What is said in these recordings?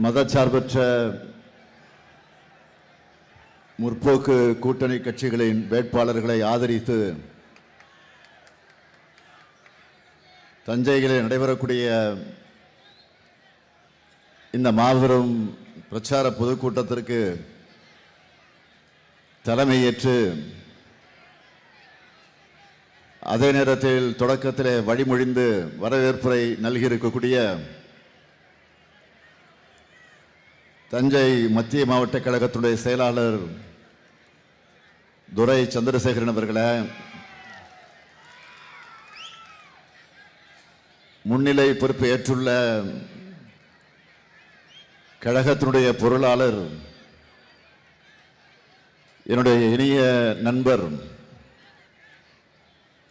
மதச்சார்பற்ற முற்போக்கு கூட்டணி கட்சிகளின் வேட்பாளர்களை ஆதரித்து தஞ்சையில் நடைபெறக்கூடிய இந்த மாபெரும் பிரச்சார பொதுக்கூட்டத்திற்கு தலைமையேற்று அதே நேரத்தில் தொடக்கத்தில் வழிமொழிந்து வரவேற்புரை நல்கியிருக்கக்கூடிய தஞ்சை மத்திய மாவட்ட கழகத்துடைய செயலாளர் துரை சந்திரசேகரன் அவர்களே, முன்னிலை பொறுப்பு ஏற்றுள்ள கழகத்தினுடைய பொருளாளர் என்னுடைய இனிய நண்பர்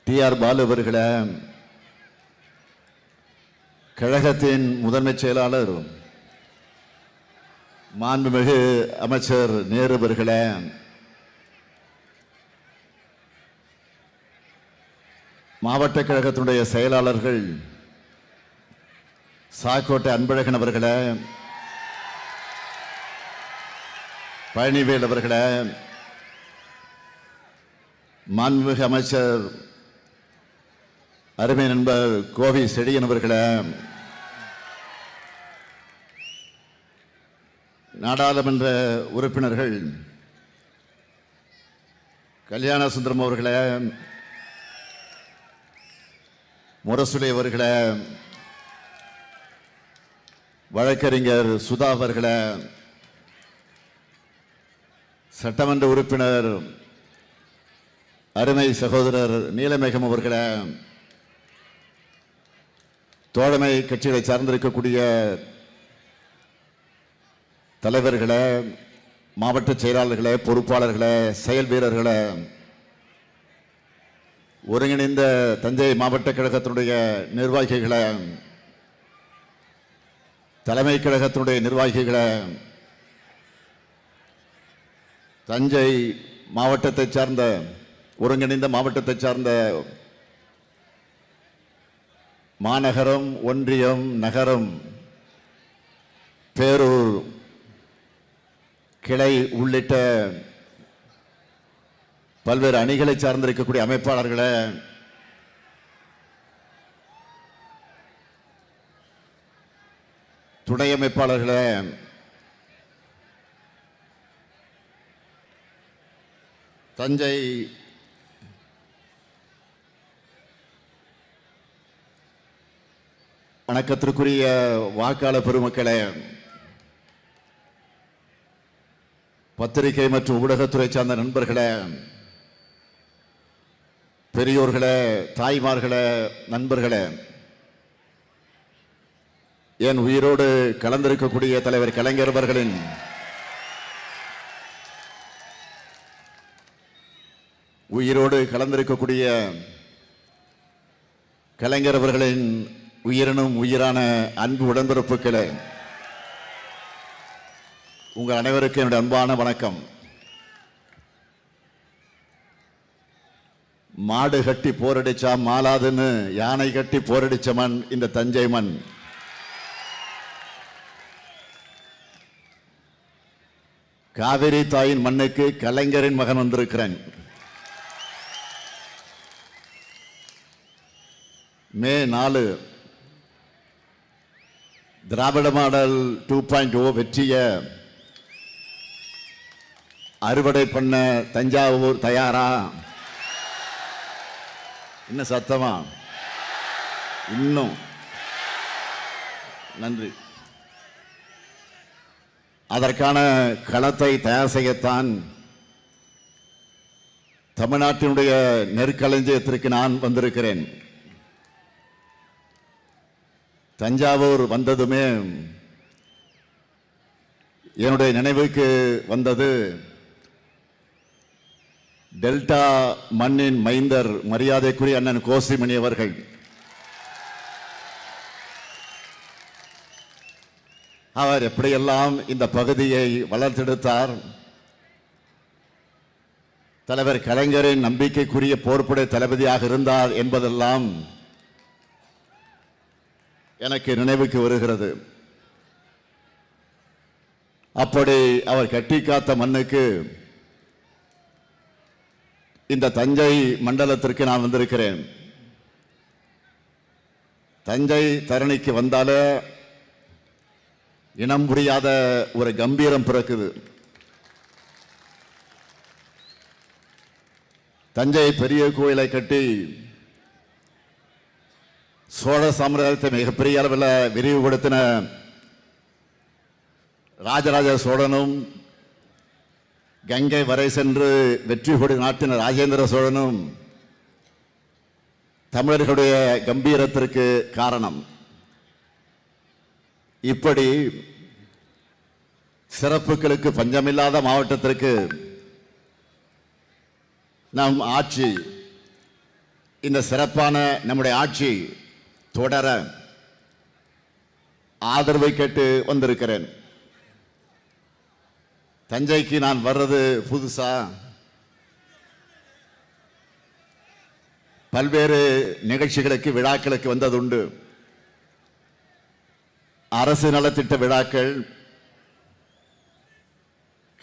டி.ஆர். பாலு அவர்களே, கழகத்தின் முதன்மை செயலாளர் மாண்புமிகு அமைச்சர் நேரு அவர்களே, மாவட்ட கழகத்தினுடைய செயலாளர்கள் சாக்கோட்டை அன்பழகன் அவர்களே, பழனிவேல் அவர்களே, மாண்புமிகு அமைச்சர் அருமை நண்பர் கோவி செடியன் அவர்களே, நாடாளுமன்ற உறுப்பினர்கள் கல்யாண சுந்தரம் அவர்களே, முரசுலை அவர்களே, வழக்கறிஞர் சுதா அவர்களே, சட்டமன்ற உறுப்பினர் அருமை சகோதரர் நீலமேகம் அவர்களே, தோழமை கட்சிகளை சார்ந்திருக்கக்கூடிய தலைவர்களே, மாவட்ட செயலாளர்களே, பொறுப்பாளர்களே, செயல் வீரர்களே, ஒருங்கிணைந்த தஞ்சை மாவட்ட கழகத்தினுடைய நிர்வாகிகளே, தலைமை கழகத்தினுடைய நிர்வாகிகளே, தஞ்சை மாவட்டத்தை சார்ந்த ஒருங்கிணைந்த மாவட்டத்தை சார்ந்த மாநகரம், ஒன்றியம், நகரம், பேரூர், கிளை உள்ளிட்ட பல்வேறு அணிகளை சார்ந்திருக்கக்கூடிய அமைப்பாளர்களே, துணை அமைப்பாளர்களே, தஞ்சை வணக்கத்திற்குரிய வாக்காளர் பெருமக்களே, பத்திரிகை மற்றும் ஊடகத்துறை சார்ந்த நண்பர்களே, பெரியோர்களே, தாய்மார்களே, நண்பர்களே, என் உயிரோடு கலந்திருக்கக்கூடிய தலைவர் கலைஞர் அவர்களின் உயிரோடு கலந்திருக்கக்கூடிய கலைஞர் அவர்களின் உயிரினும் உயிரான அன்பு உடன்பிறப்புகளே, உங்கள் அனைவருக்கும் என்னுடைய அன்பான வணக்கம். மாடு கட்டி போரடிச்சா மாலாதுன்னு யானை கட்டி போரடிச்ச மண் இந்த தஞ்சை மண். காவிரி தாயின் மண்ணுக்கு கலைஞரின் மகன் வந்திருக்கிறேன். மே 4 திராவிட மாடல் 2.0 வெற்றிய அறுவடை பண்ண தஞ்சாவூர் தயாரா? இன்னும் சத்தமா? இன்னும் நன்றி. அதற்கான களத்தை தயார் செய்யத்தான் தமிழ்நாட்டினுடைய நெற்களஞ்சியத்திற்கு நான் வந்திருக்கிறேன். தஞ்சாவூர் வந்ததுமே என்னுடைய நினைவுக்கு வந்தது டெல்டா மண்ணின் மைந்தர் மரியாதைக்குரிய அண்ணன் கோசிமணி அவர்கள். அவர் எப்படியெல்லாம் இந்த பகுதியை வளர்த்தெடுத்தார், தலைவர் கலைஞரின் நம்பிக்கைக்குரிய போர்ப்படை தளபதியாக இருந்தார் என்பதெல்லாம் எனக்கு நினைவுக்கு வருகிறது. அப்படி அவர் கட்டி காத்த மண்ணுக்கு இந்த தஞ்சை மண்டலத்திற்கு நான் வந்திருக்கிறேன். தஞ்சை தரணிக்கு வந்தாலே இனம் புரியாத ஒரு கம்பீரம் பிறக்குது. தஞ்சை பெரிய கோயிலை கட்டி சோழ சாம்ராஜ்யத்தை மிகப்பெரிய அளவில் விரிவுபடுத்தின ராஜராஜ சோழனும், கங்கை வரை சென்று வெற்றி கொடி நாட்டின ராஜேந்திர சோழனும் தமிழர்களுடைய கம்பீரத்திற்கு காரணம். இப்படி சிறப்புகளுக்கு பஞ்சமில்லாத மாவட்டத்திற்கு நம் ஆட்சி, இந்த சிறப்பான நம்முடைய ஆட்சி தொடர ஆதரவை கேட்டு வந்திருக்கிறேன். தஞ்சைக்கு நான் வர்றது புதுசா? பல்வேறு நிகழ்ச்சிகளுக்கு, விழாக்களுக்கு வந்ததுண்டு. அரசு நலத்திட்ட விழாக்கள்,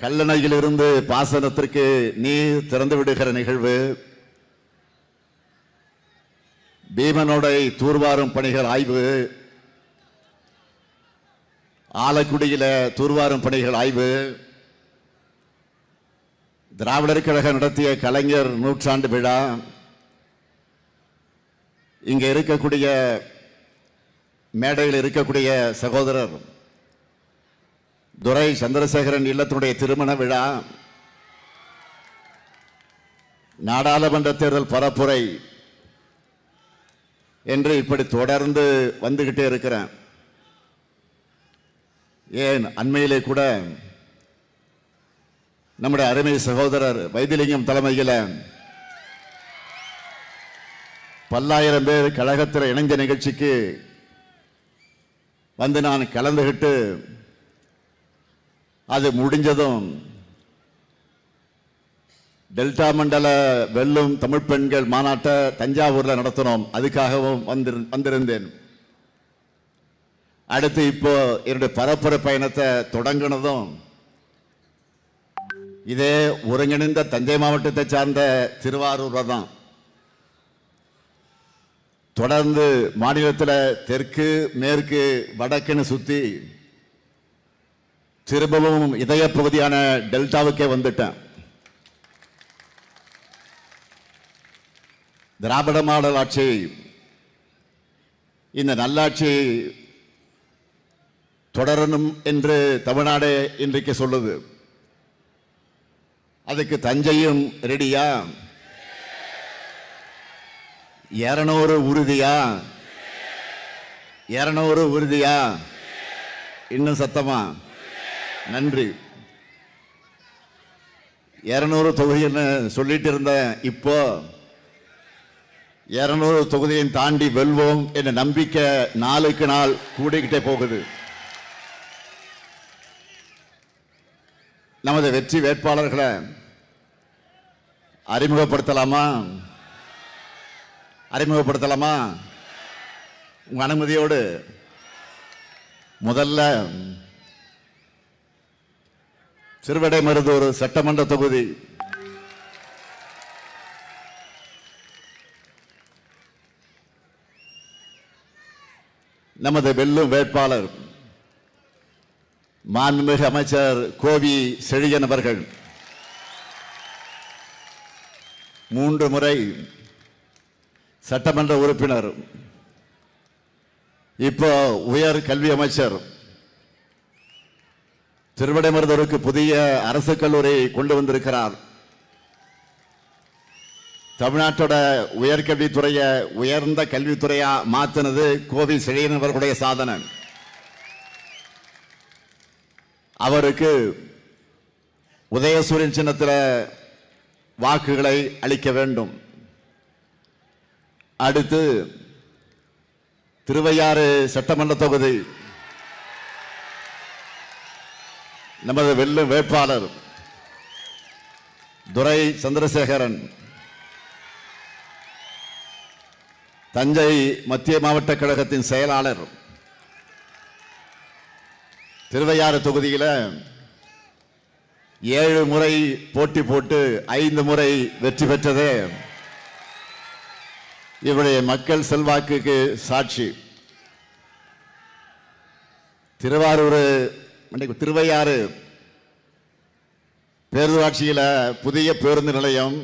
கல்லணையிலிருந்து பாசனத்திற்கு நீர் திறந்து விடுகிற நிகழ்வு, பீமனோடை தூர்வாரும் பணிகள் ஆய்வு, ஆலக்குடியில தூர்வாரும் பணிகள் ஆய்வு, திராவிடர் கழகம் நடத்திய கலைஞர் நூற்றாண்டு விழா, இங்க இருக்கக்கூடிய மேடையில் இருக்கக்கூடிய சகோதரர் துரை சந்திரசேகரன் இல்லத்தினுடைய திருமண விழா, நாடாளுமன்ற தேர்தல் பரப்புரை என்று இப்படி தொடர்ந்து வந்துகிட்டே இருக்கிறேன். ஏன் அண்மையிலே கூட நம்முடைய அருமை சகோதரர் வைத்திலிங்கம் தலைமையில் பல்லாயிரம் பேர் கழகத்தில் இணைஞ்ச நிகழ்ச்சிக்கு வந்து நான் கலந்துகிட்டு அது முடிஞ்சதும் டெல்டா மண்டல வெல்லும் தமிழ் பெண்கள் மாநாட்டை தஞ்சாவூர்ல நடத்தினோம். அதுக்காகவும் வந்திருந்தேன். அடுத்து இப்போ என்னுடைய பரப்புரை பயணத்தை தொடங்கினதும் இதே ஒருங்கிணைந்த தஞ்சை மாவட்டத்தை சார்ந்த திருவாரூர் தான். தொடர்ந்து மாநிலத்தில் தெற்கு, மேற்கு, வடக்குன்னு சுத்தி திரும்பவும் இதய பகுதியான டெல்டாவுக்கே வந்துட்டேன். திராவிட மாடல் ஆட்சி, இந்த நல்லாட்சி தொடரணும் என்று தமிழ்நாடு இன்றைக்கு சொல்லுது. அதுக்கு தஞ்சையும் ரெடியா? 200 உறுதியா? 200 உறுதியா? இன்னும் சத்தமா? நன்றி. 200 தொகுதின்னு சொல்லிட்டு இருந்தேன். இப்போ 200 தொகுதியை தாண்டி வெல்வோம் என்ற நம்பிக்கை நாளுக்கு நாள் கூடிக்கிட்டே போகுது. நமது வெற்றி வேட்பாளர்களை அறிமுகப்படுத்தலாமா? உங்க அனுமதியோடு முதல்ல திருவிடைமருதூர் சட்டமன்ற தொகுதி நமது வெல்லும் வேட்பாளர் மாண்புமிகு அமைச்சர் கோவி செழியன் அவர்கள் 3 முறை சட்டமன்ற உறுப்பினர், இப்போ உயர் கல்வி அமைச்சர். திருவிடைமருதூருக்கு புதிய அரசு கல்லூரி கொண்டு வந்திருக்கிறார். தமிழ்நாட்டோட உயர்கல்வித்துறையை உயர்ந்த கல்வித்துறையா மாத்தினது கோவி செழியன் அவர்களுடைய சாதனை. அவருக்கு உதயசூரியன் சின்னத்தில் வாக்குகளை அளிக்க வேண்டும். அடுத்து திருவையாறு சட்டமன்ற தொகுதி நமது வெல்லும் வேட்பாளர் துரை சந்திரசேகரன், தஞ்சை மத்திய மாவட்ட கழகத்தின் செயலாளர். திருவையாறு தொகுதியில் 7 முறை போட்டி போட்டு 5 முறை வெற்றி பெற்றதே இவருடைய மக்கள் செல்வாக்குக்கு சாட்சி. திருவையாறு பேரூராட்சியில் புதிய பேருந்து நிலையம்,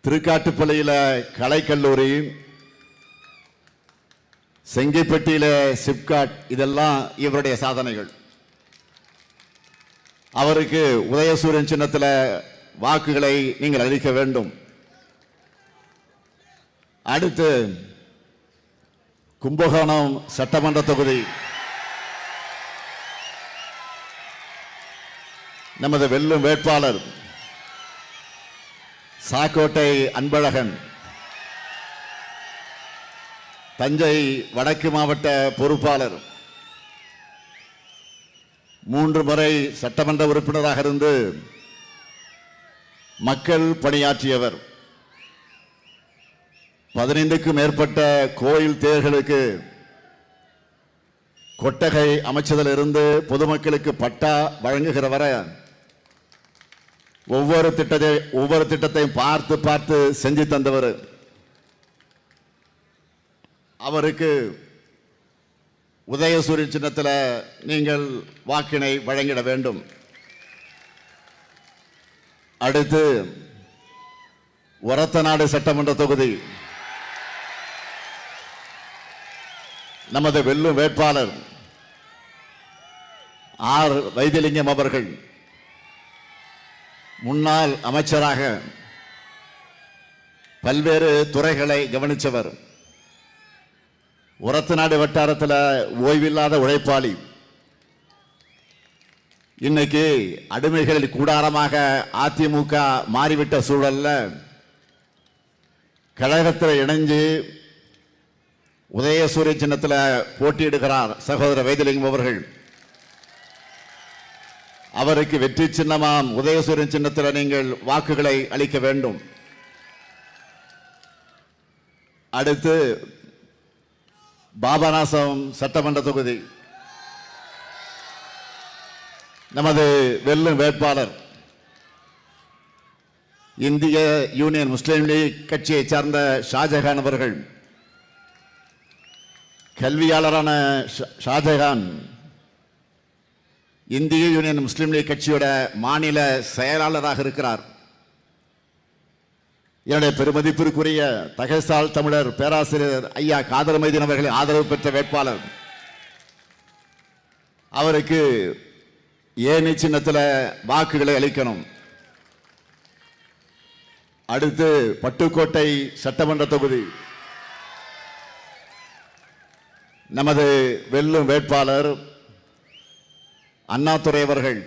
திருக்காட்டுப்பள்ளியில் கலைக்கல்லூரி, செங்கைப்பட்டியில் சிப்காட், இதெல்லாம் இவருடைய சாதனைகள். அவருக்கு உதயசூரியன் சின்னத்தில் வாக்குகளை நீங்கள் அளிக்க வேண்டும். அடுத்து கும்பகோணம் சட்டமன்ற தொகுதி நமது வெல்லும் வேட்பாளர் சாக்கோட்டை அன்பழகன், தஞ்சை வடக்கு மாவட்ட பொறுப்பாளர், 3 முறை சட்டமன்ற உறுப்பினராக இருந்து மக்கள் பணியாற்றியவர். 15க்கும் மேற்பட்ட கோயில் தேர்களுக்கு கொட்டகை அமைச்சதிலிருந்து பொதுமக்களுக்கு பட்டா வழங்குகிறவரை ஒவ்வொரு திட்டத்தையும் பார்த்து பார்த்து செஞ்சு தந்தவர். அவருக்கு உதயசூரியன் சின்னத்தில் நீங்கள் வாக்கினை வழங்கிட வேண்டும். அடுத்து ஒரத்தநாடு சட்டமன்ற தொகுதி நமது வெல்லும் வேட்பாளர் ஆர் வைத்திலிங்கம் அவர்கள், முன்னாள் அமைச்சராக பல்வேறு துறைகளை கவனித்தவர். ஒரத்தநாடு வட்டாரத்தில் ஓய்வில்லாத உழைப்பாளி. இன்னைக்கு அடிமைகளில் கூடாரமாக அதிமுக மாறிவிட்ட சூழல்ல கழகத்தில் இணைஞ்சு உதயசூரிய சின்னத்தில் போட்டியிடுகிறார் சகோதரர் வைத்திலிங்கம் அவர்கள். அவருக்கு வெற்றி சின்னமாம் உதயசூரியன் சின்னத்தில் நீங்கள் வாக்குகளை அளிக்க வேண்டும். அடுத்து பாபநாசம் சட்டமன்ற தொகுதி நமது வெல்லும் வேட்பாளர் இந்திய யூனியன் முஸ்லீம் லீக் கட்சியை சார்ந்த ஷாஜகான் அவர்கள். கல்வியாளரான ஷாஜகான் இந்திய யூனியன் முஸ்லீம் லீக் கட்சியோட மாநில செயலாளராக இருக்கிறார். என்னுடைய பெருமதிப்பிற்குரிய தகைசால் தமிழர் பேராசிரியர் ஐயா காதர் மைதீன் அவர்களின் ஆதரவு பெற்ற வேட்பாளர். அவருக்கு ஏணி சின்னத்தில் வாக்குகளை அளிக்கணும். அடுத்து பட்டுக்கோட்டை சட்டமன்ற தொகுதி நமது வெல்லும் வேட்பாளர் அண்ணாதுரை அவர்கள்.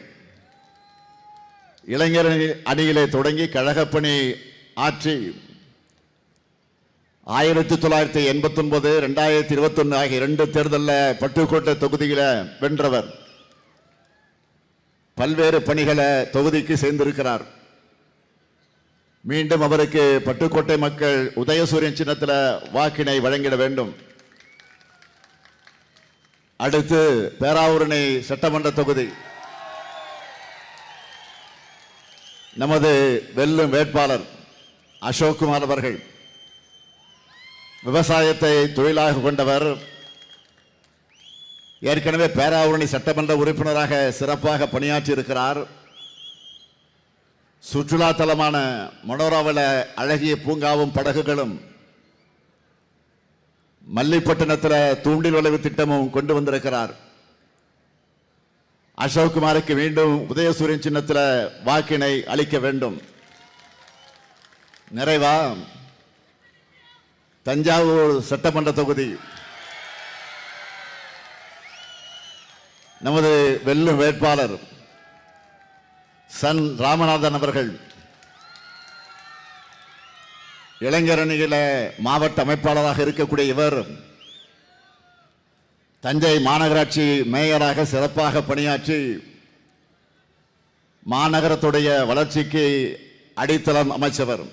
இளைஞர் அணியிலே தொடங்கி கழகப்பணி ஆற்றி 1989, 2021 ஆகிய 2 தேர்தலில் பட்டுக்கோட்டை தொகுதியில் வென்றவர். பல்வேறு பணிகளை தொகுதிக்கு சேர்ந்திருக்கிறார். மீண்டும் அவருக்கு பட்டுக்கோட்டை மக்கள் உதயசூரியன் சின்னத்தில் வாக்கினை வழங்கிட வேண்டும். அடுத்து பேராவூரணி சட்டமன்ற தொகுதி நமது வெல்லும் வேட்பாளர் அசோக்குமார் அவர்கள். விவசாயத்தை தொழிலாக கொண்டவர். ஏற்கனவே பேராவூரணி சட்டமன்ற உறுப்பினராக சிறப்பாக பணியாற்றி இருக்கிறார். சுற்றுலா தலமான மனோராவில் அழகிய பூங்காவும் படகுகளும், மல்லிப்பட்டினத்தில் தூண்டில் வளைவு திட்டமும் கொண்டு வந்திருக்கிறார். அசோக்குமாருக்கு மீண்டும் உதயசூரியன் சின்னத்தில் வாக்கினை அளிக்க வேண்டும். நிறைவா தஞ்சாவூர் சட்டமன்ற தொகுதி நமது வெல்லும் வேட்பாளர் சன் ராமநாதன் அவர்கள். இளைஞரணியில மாவட்ட அமைப்பாளராக இருக்கக்கூடிய இவர் தஞ்சை மாநகராட்சி மேயராக சிறப்பாக பணியாற்றி மாநகரத்துடைய வளர்ச்சிக்கு அடித்தளம் அமைச்சவர்.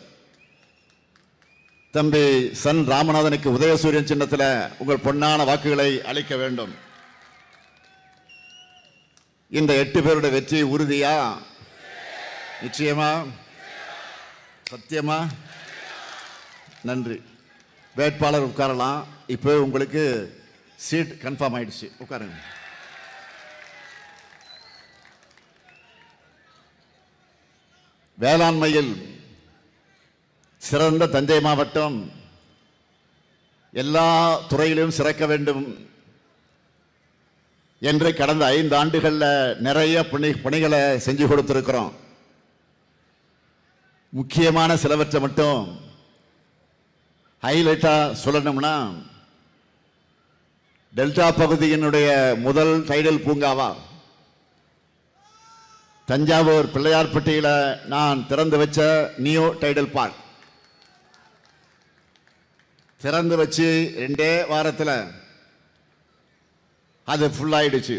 தம்பி சன் ராமநாதனுக்கு உதயசூரியன் சின்னத்தில் உங்கள் பொன்னான வாக்குகளை அளிக்க வேண்டும். இந்த 8 பேருடைய வெற்றி உறுதியா? நிச்சயமா? சத்தியமா? நன்றி. வேட்பாளர் உட்காரலாம். இப்போ உங்களுக்கு சீட் கன்ஃபார்ம் ஆயிடுச்சு, உட்காருங்க. வேளாண்மையில் சிறந்த தஞ்சை மாவட்டம் எல்லா துறையிலும் சிறக்க வேண்டும் என்று கடந்த 5 ஆண்டுகளில் நிறைய பணிகளை செஞ்சு கொடுத்திருக்கிறோம். முக்கியமான சிலவற்றை மட்டும் ஹைலைட்டா சொல்லணும்னா, டெல்டா பகுதியினுடைய முதல் டைடல் பூங்காவா தஞ்சாவூர் பிள்ளையார்பட்டியில நான் திறந்து வச்ச நியூ டைடல் பார்க் திறந்து வச்சு 2 வாரத்தில் அது ஃபுல் ஆயிடுச்சு.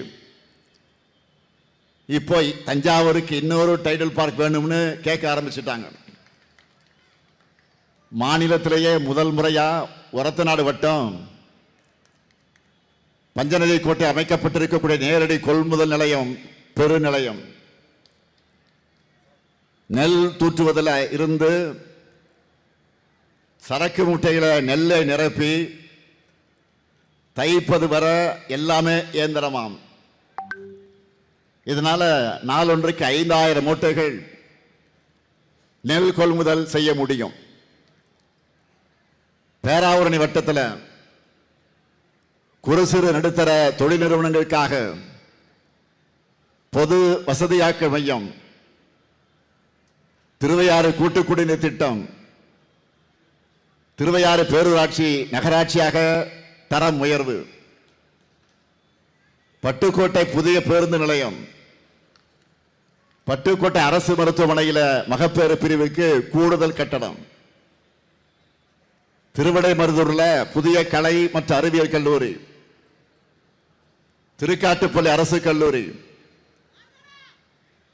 இப்போ தஞ்சாவூருக்கு இன்னொரு டைடல் பார்க் வேணும்னு கேட்க ஆரம்பிச்சுட்டாங்க. மாநிலத்திலேயே முதல் முறையா ஒரத்தநாடு வட்டம் பஞ்சநதி கோட்டை அமைக்கப்பட்டிருக்கக்கூடிய நேரடி கொள்முதல் நிலையம், பெருநிலையம், நெல் தூற்றுவதில் இருந்து சரக்கு மூட்டையில நெல்லை நிரப்பி தைப்பது வர எல்லாமே இயந்திரமாம். இதனால நாளொன்றுக்கு 5000 மூட்டைகள் நெல் கொள்முதல் செய்ய முடியும். பேராவூரணி வட்டத்தில் குறு சிறு நடுத்தர தொழில் நிறுவனங்களுக்காக பொது வசதியாக்க மையம், திருவையாறு கூட்டு குடிநீர் திட்டம், திருவையாறு பேரூராட்சி நகராட்சியாக தரம் உயர்வு, பட்டுக்கோட்டை புதிய பேருந்து நிலையம், பட்டுக்கோட்டை அரசு மருத்துவமனையில் மகப்பேறு பிரிவுக்கு கூடுதல் கட்டடம், திருவிடைமருதூர்ல புதிய கலை மற்றும் அறிவியல் கல்லூரி, திருக்காட்டுப்பள்ளி அரசு கல்லூரி,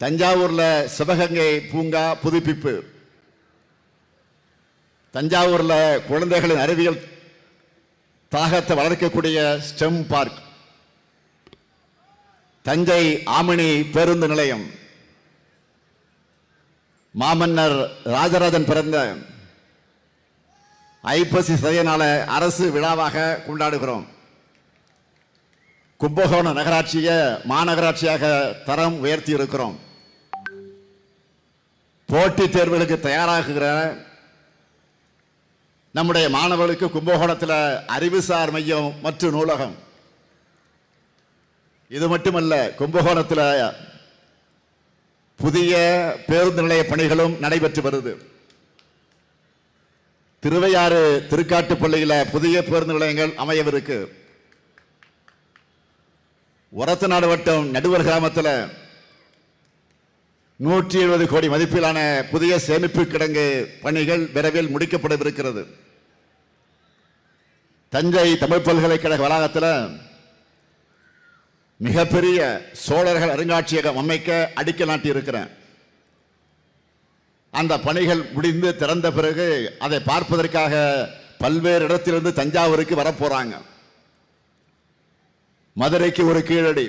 தஞ்சாவூர்ல சிவகங்கை பூங்கா புதுப்பிப்பு, தஞ்சாவூர்ல குழந்தைகளின் அறிவியல் தாகத்தை வளர்க்கக்கூடிய ஸ்டெம் பார்க், தஞ்சை ஆமணி பேருந்து நிலையம், மாமன்னர் ராஜராஜன் பிறந்த ஐப்பசி சதய நாளை அரசு விழாவாக கொண்டாடுகிறோம். கும்பகோணம் நகராட்சியை மாநகராட்சியாக தரம் உயர்த்தி இருக்கிறோம். போட்டித் தேர்வுகளுக்கு தயாராகுகிற நம்முடைய மாணவர்களுக்கு கும்பகோணத்தில் அறிவுசார் மையம் மற்றும் நூலகம். இது மட்டுமல்ல, கும்பகோணத்தில் புதிய பேருந்து நிலைய பணிகளும் நடைபெற்று வருது. திருவையாறு திருக்காட்டுப்பள்ளியில் புதிய பேருந்து நிலையங்கள் அமையவிருக்கு. ஒரத்தநாடு வட்டம் நடுவர் கிராமத்தில் 170 கோடி மதிப்பிலான புதிய சேமிப்பு கிடங்கு பணிகள் விரைவில் முடிக்கப்படவிருக்கிறது. தஞ்சை தமிழ் பல்கலைக்கழக வளாகத்தில் மிகப்பெரிய சோழர்கள் அருங்காட்சியகம் அமைக்க அடிக்கல் நாட்டியிருக்கிறேன். அந்த பணிகள் முடிந்து திறந்த பிறகு அதை பார்ப்பதற்காக பல்வேறு இடத்திலிருந்து தஞ்சாவூருக்கு வரப்போறாங்க. மதுரைக்கு ஒரு கீழடி,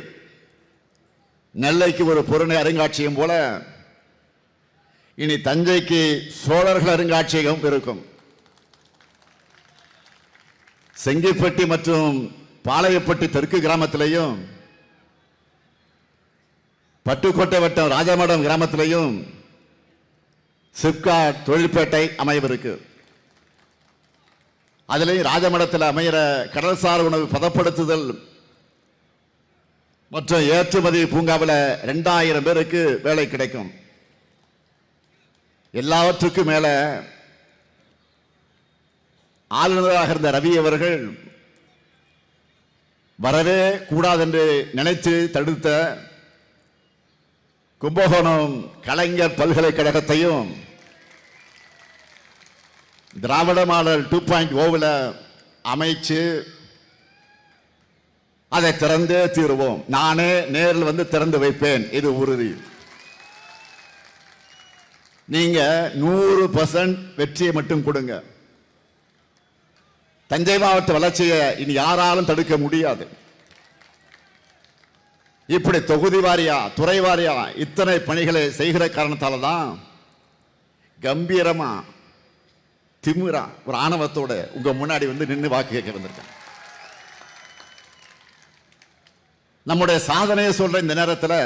நெல்லைக்கு ஒரு புறநகர் அருங்காட்சியகம் போல இனி தஞ்சைக்கு சோழர்கள் அருங்காட்சியகம் இருக்கும். செங்கிப்பட்டி மற்றும் பாளையப்பட்டி தெற்கு கிராமத்திலையும் பட்டுக்கோட்டை வட்டம் ராஜமடம் கிராமத்திலையும் சிப்காட் தொழிற்பேட்டை அமையவிருக்கு. அதிலேயும் ராஜமடத்தில் அமைகிற கடல்சார் உணவு பதப்படுத்துதல் மற்றும் ஏற்றுமதி பூங்காவில் 2000 பேருக்கு வேலை கிடைக்கும். எல்லாவற்றுக்கும் மேல ஆளுநராக இருந்த ரவி அவர்கள் வரவே கூடாது என்று நினைத்து தடுத்த கும்பகோணம் கலைஞர் பல்கலைக்கழகத்தையும் திராவிட மாடல் 2.0 அமைச்சு அதை திறந்தே தீருவோம். நானே நேரில் வந்து திறந்து வைப்பேன், இது உறுதி. நீங்க 100% வெற்றியை மட்டும் கொடுங்க. தஞ்சை மாவட்ட வளர்ச்சியை இனி யாராலும் தடுக்க முடியாது. இப்படி தொகுதி வாரியா துறை வாரியா இத்தனை பணிகளை செய்கிற காரணத்தால தான் கம்பீரமா திமிரா ஒரு ஆணவத்தோட உங்க முன்னாடி வந்து நின்று வாக்கு கேட்க வந்திருக்கேன். நம்முடைய சாதனையை சொல்ற இந்த நேரத்தில்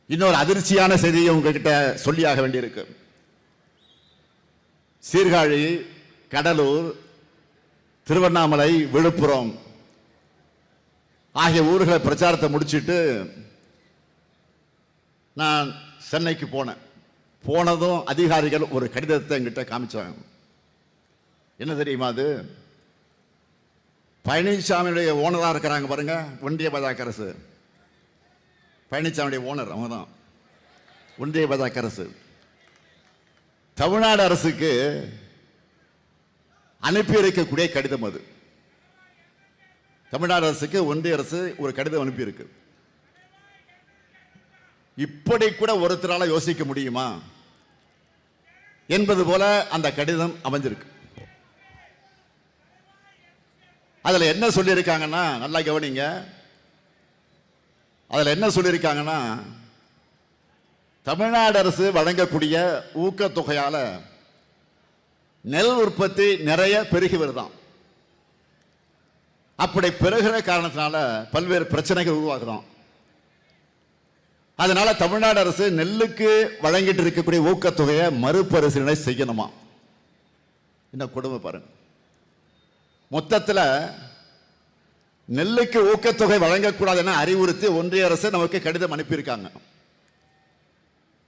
இன்னொரு அதிர்ச்சியான செய்தியை உங்ககிட்ட சொல்லியாக வேண்டியிருக்கு. சீர்காழி, கடலூர், திருவண்ணாமலை, விழுப்புரம் ஆகிய ஊர்களை பிரச்சாரத்தை முடிச்சிட்டு நான் சென்னைக்கு போனதும் அதிகாரிகள் ஒரு கடிதத்தை என்கிட்ட காமிச்சாங்க. என்ன தெரியுமா அது? பழனிசாமியுடைய ஓனராக இருக்கிறாங்க பாருங்க, ஒன்றிய பாஜக அரசு. பழனிசாமியுடைய ஓனர் அவங்க தான், ஒன்றிய பாஜக அரசு. தமிழ்நாடு அரசுக்கு அனுப்பி இருக்கக்கூடிய கடிதம் அது. தமிழ்நாடு அரசுக்கு ஒன்றிய அரசு ஒரு கடிதம் அனுப்பியிருக்கு. இப்படி கூட ஒருத்தரால யோசிக்க முடியுமா என்பது போல அந்த கடிதம் அமைஞ்சிருக்கு. அதுல என்ன சொல்லியிருக்காங்கன்னா, நல்லா கவனிங்க. அதுல என்ன சொல்லியிருக்காங்கன்னா, தமிழ்நாடு அரசு வழங்கக்கூடிய ஊக்கத்தொகையால நெல் உற்பத்தி நிறைய பெருகி வருதாம். அப்படி பெருகிற காரணத்தினால பல்வேறு பிரச்சனைகள் உருவாகுதாம். அதனால தமிழ்நாடு அரசு நெல்லுக்கு வழங்கிட்டு இருக்கக்கூடிய ஊக்கத்தொகையை மறுபரிசீலனை செய்யணுமா. இந்த கொடுமை பாருங்க. மொத்தத்தில் நெல்லுக்கு ஊக்கத்தொகை வழங்கக்கூடாது என அறிவுறுத்தி ஒன்றிய அரசு நமக்கு கடிதம் அனுப்பியிருக்காங்க.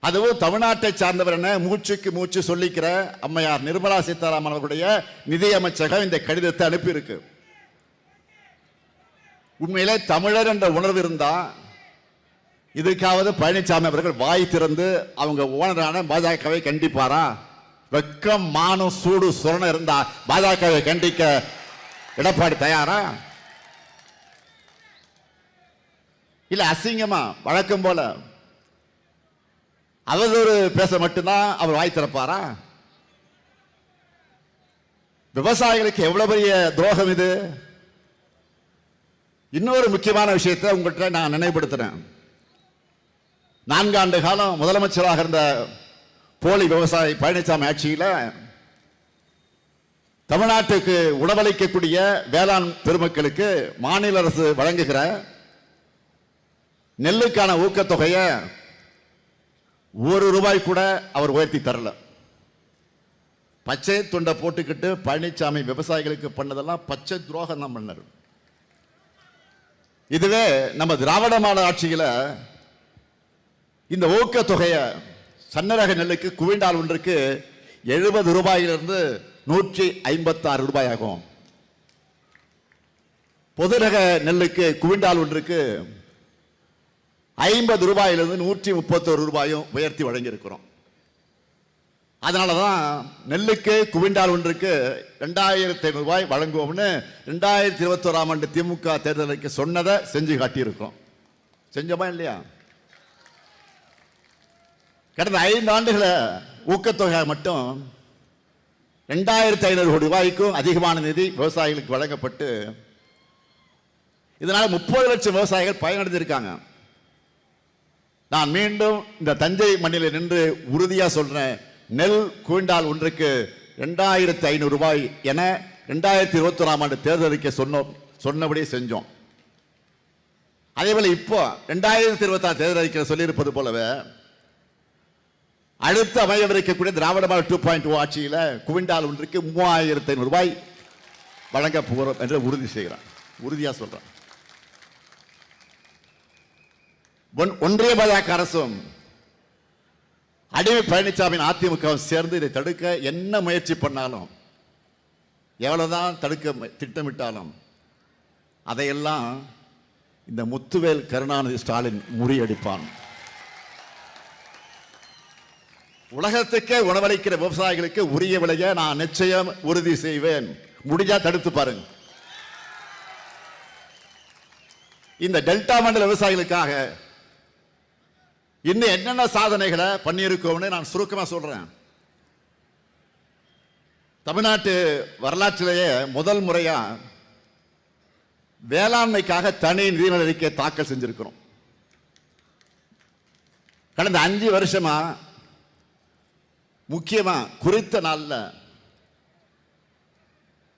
அதுவும் தமிழ்நாட்டை சார்ந்தவர் என மூச்சுக்கு மூச்சு சொல்லிக்கிற அம்மையார் நிர்மலா சீதாராமன் அவர்களுடைய நிதி அமைச்சகம் இந்த கடிதத்தை அனுப்பியிருக்கு. உண்மையிலே தமிழர் என்ற உணர்வு இருந்தா இதுக்காவது பழனிசாமி அவர்கள் வாய் திறந்து அவங்க ஓனரான பாஜகவை கண்டிப்பாரா? வெக்கம், மானம், சூடு, சுரணம் இருந்தா பாஜகவை கண்டிக்க எடப்பாடி தயாரா? இல்ல அசிங்கமா வழக்கம் போல அவதூறு பேச மட்டும்தான் அவர் வாய் திறப்பாரா? விவசாயிகளுக்கு எவ்வளவு பெரிய துரோகம் இது. இன்னொரு முக்கியமான விஷயத்தை உங்கள்கிட்ட நான் நினைவுபடுத்துறேன். 4 ஆண்டு காலம் முதலமைச்சராக இருந்த போலி விவசாயி பழனிசாமி ஆட்சியில் தமிழ்நாட்டுக்கு உணவளிக்கக்கூடிய வேளாண் பெருமக்களுக்கு மாநில அரசு வழங்குகிற நெல்லுக்கான ஊக்கத்தொகையை ₹1 கூட அவர் உயர்த்தி தரல. பச்சை துண்டை போட்டுக்கிட்டு பழனிசாமி விவசாயிகளுக்கு பண்ணதெல்லாம் பச்சை துரோகம் தான் பண்ணார். இதுவே நம்ம திராவிட மாடல் ஆட்சியில் இந்த ஊக்கத்தொகையை சன்னரக நெல்லுக்கு குவிண்டால் ஒன்றுக்கு ₹70 156 ஆகும். பொதுரக நெல்லுக்கு குவிண்டால் ஒன்றுக்கு ₹50 131 உயர்த்தி வழங்கியிருக்கிறோம். அதனாலதான் நெல்லுக்கு குவிண்டால் ஒன்றுக்கு ₹2500 வழங்குவோம்னு 2021ஆம் ஆண்டு திமுக தேர்தலுக்கு சொன்னதை செஞ்சு காட்டியிருக்கோம். செஞ்சோமா இல்லையா? கடந்த 5 ஆண்டுகள ஊக்கத்தொகை மட்டும் ₹2500 கோடி அதிகமான நிதி விவசாயிகளுக்கு வழங்கப்பட்டு இதனால 30 லட்சம் விவசாயிகள் பயனடைந்திருக்காங்க. நான் மீண்டும் இந்த தஞ்சை மண்ணில் நின்று உறுதியா சொல்றேன், நெல் குவிண்டால் ஒன்றுக்கு ₹2500 என 2021ஆம் ஆண்டு தேர்தலுக்கு சொன்னபடியே செஞ்சோம். அதே போல இப்போ 2026 தேர்தல் அறிக்கை சொல்லியிருப்பது போலவே அடுத்து அமையவிருக்கக்கூடிய திராவிட மாடல் 2.0 ஆட்சியில் குவிண்டால் ஒன்றுக்கு ₹3500 வழங்க போகிறோம் என்று உறுதியா சொல்றேன். ஒன்றிய பாஜக அரசும் அடிமை பழனிசாமியின் அதிமுக சேர்ந்து இதை தடுக்க என்ன முயற்சி பண்ணாலும், எவ்வளவுதான் தடுக்க திட்டமிட்டாலும் அதையெல்லாம் இந்த முத்துவேல் கருணாநிதி ஸ்டாலின் முறியடிப்பான். உலகத்துக்கே உணவளிக்கிற விவசாயிகளுக்கு உரிய விலையை நான் நிச்சயம் உறுதி செய்வேன். முடிஞ்சா தடுத்து பாருங்க. இந்த டெல்டா மண்டல விவசாயிகளுக்காக இன்னும் என்னென்ன சாதனைகளை பண்ணியிருக்கோம்னு நான் சுருக்கமா சொல்றேன். தமிழ்நாட்டு வரலாற்றிலேயே முதல் முறையா வேளாண்மைக்காக தனி நிதிநிலை அறிக்கை தாக்கல் செஞ்சிருக்கிறோம். கடந்த 5 வருஷமா முக்கியமா குறித்த நாள்ல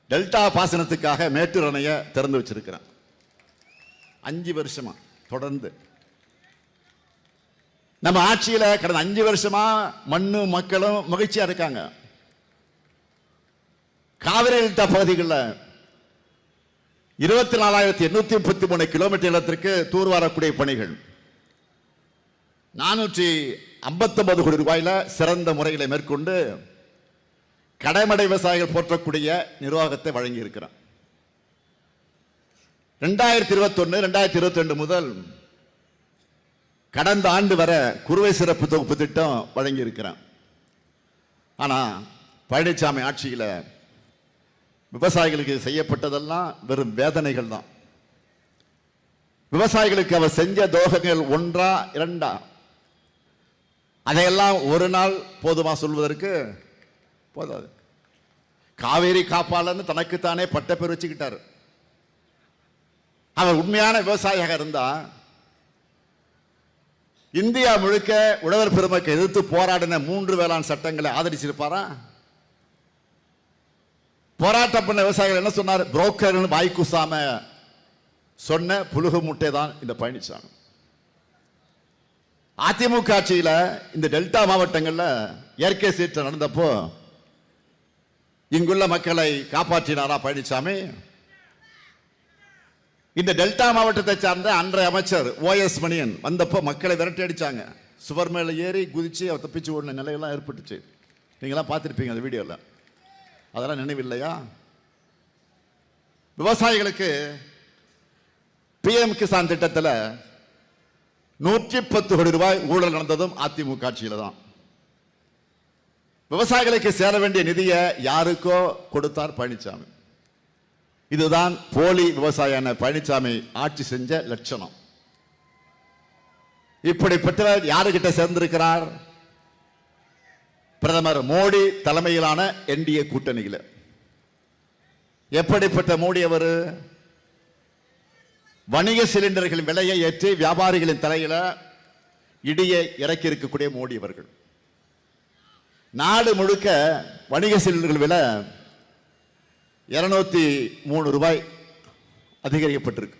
டெல்டா பாசனத்துக்காக மேட்டூர் அணையை திறந்து வச்சிருக்கிறேன். 5 வருஷமா தொடர்ந்து நம்ம ஆட்சியில கடந்த 5 வருஷமா மண்ணும் மக்களும் மகிழ்ச்சியா இருக்காங்க. காவிரி டெல்டா பகுதிகளில் 24,833 கிலோமீட்டர் நிலத்திற்கு தூர்வாரக்கூடிய பணிகள் 459 கோடி ரூபாயில சிறந்த முறையில் மேற்கொண்டு கடைமடை விவசாயிகள் போற்றக்கூடிய நிர்வாகத்தை வழங்கி இருக்கிறார். 2021 2022 முதல் கடந்த ஆண்டு வரை குறுவை சிறப்பு தொகுப்பு திட்டம் வழங்கி இருக்கிறார். ஆனா பழனிசாமி ஆட்சியில் விவசாயிகளுக்கு செய்யப்பட்டதெல்லாம் வெறும் வேதனைகள் தான். விவசாயிகளுக்கு அவர் செஞ்ச துரோகங்கள் 1 2 அதையெல்லாம் ஒரு நாள் போதுமா சொல்வதற்கு? போதாது. காவேரி காப்பாளர்னு தனக்குத்தானே பட்ட பேர் வச்சுக்கிட்டார். அவர் உண்மையான விவசாயியாக இருந்தா இந்தியா முழுக்க உழவர் பெருமக்களை எதிர்த்து போராடின 3 வேளாண் சட்டங்களை ஆதரிச்சிருப்பாரா? போராட்டம் பண்ண விவசாயிகள் என்ன சொன்னார்? புரோக்கர் வாய் கூசாம சொன்ன புழுகு முட்டை தான் இந்த பழனிசாமி. அதிமுக ஆட்சியில் இந்த டெல்டா மாவட்டங்களில் இயற்கை சீற்றம் நடந்தப்போ இங்குள்ள மக்களை காப்பாற்றினாரா பழனிசாமி? இந்த டெல்டா மாவட்டத்தை சார்ந்த அன்றைய அமைச்சர் OS மணியன் வந்தப்போ மக்களை விரட்டி அடிச்சாங்க. சுவர் மேல ஏறி குதிச்சு அவர் தப்பிச்சு ஓடின நிலையெல்லாம் ஏற்பட்டுச்சு. நீங்களாம் பார்த்துருப்பீங்க அந்த வீடியோவில். அதெல்லாம் நினைவில்லையா? விவசாயிகளுக்கு PM கிசான் திட்டத்தில் 110 கோடி ரூபாய் ஊழல் நடந்ததும் அதிமுக ஆட்சியில் தான். விவசாயிகளுக்கு சேர வேண்டிய நிதியை யாருக்கோ கொடுத்தார் பழனிசாமி. இதுதான் போலி விவசாயியான பழனிசாமி ஆட்சி செஞ்ச லட்சணம். இப்படிப்பட்டவர் யாருக்கிட்ட சேர்ந்திருக்கிறார்? பிரதமர் மோடி தலைமையிலான NDA கூட்டணியில். எப்படிப்பட்ட மோடி அவர்? வணிக சிலிண்டர்களின் விலையை ஏற்றி வியாபாரிகளின் தலையில இடியை இறக்கி இருக்கக்கூடிய மோடி அவர்கள். நாடு முழுக்க வணிக சிலிண்டர்கள் விலை 203 ரூபாய் அதிகரிக்கப்பட்டிருக்கு.